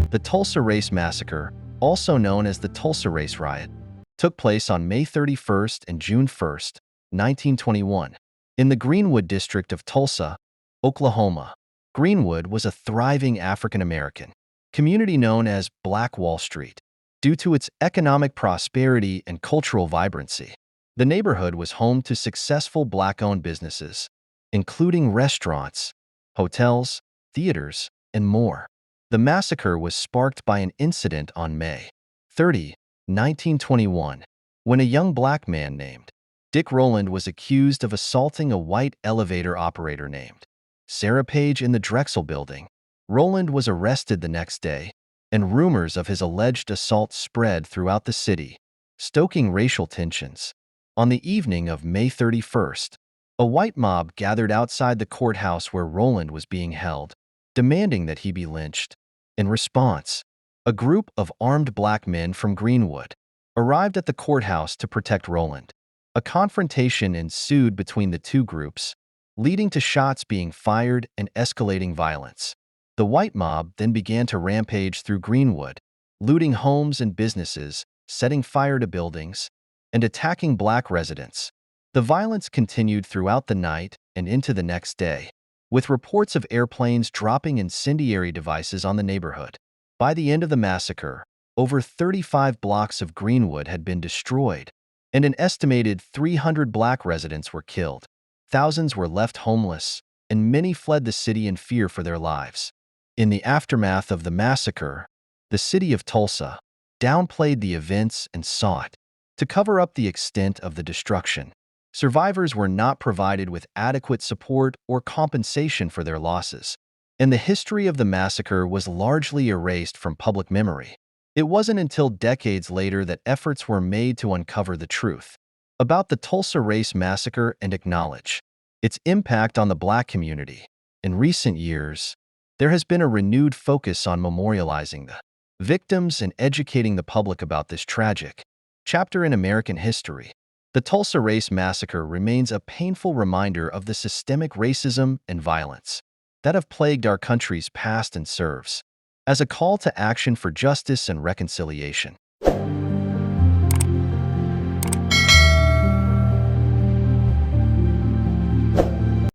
The Tulsa Race Massacre, also known as the Tulsa Race Riot, took place on May 31st and June 1st, 1921, in the Greenwood district of Tulsa, Oklahoma. Greenwood was a thriving African-American community known as Black Wall Street due to its economic prosperity and cultural vibrancy. The neighborhood was home to successful Black-owned businesses, including restaurants, hotels, theaters, and more. The massacre was sparked by an incident on May 30, 1921, when a young black man named Dick Rowland was accused of assaulting a white elevator operator named Sarah Page in the Drexel building. Rowland was arrested the next day, and rumors of his alleged assault spread throughout the city, stoking racial tensions. On the evening of May 31st, a white mob gathered outside the courthouse where Rowland was being held, demanding that he be lynched. In response, a group of armed black men from Greenwood arrived at the courthouse to protect Rowland. A confrontation ensued between the two groups, leading to shots being fired and escalating violence. The white mob then began to rampage through Greenwood, looting homes and businesses, setting fire to buildings, and attacking black residents. The violence continued throughout the night and into the next day, with reports of airplanes dropping incendiary devices on the neighborhood. By the end of the massacre, over 35 blocks of Greenwood had been destroyed, and an estimated 300 black residents were killed. Thousands were left homeless, and many fled the city in fear for their lives. In the aftermath of the massacre, the city of Tulsa downplayed the events and sought to cover up the extent of the destruction. Survivors were not provided with adequate support or compensation for their losses, and the history of the massacre was largely erased from public memory. It wasn't until decades later that efforts were made to uncover the truth about the Tulsa Race Massacre and acknowledge its impact on the black community. In recent years, there has been a renewed focus on memorializing the victims and educating the public about this tragic chapter in American history. The Tulsa Race Massacre remains a painful reminder of the systemic racism and violence that have plagued our country's past and serves as a call to action for justice and reconciliation.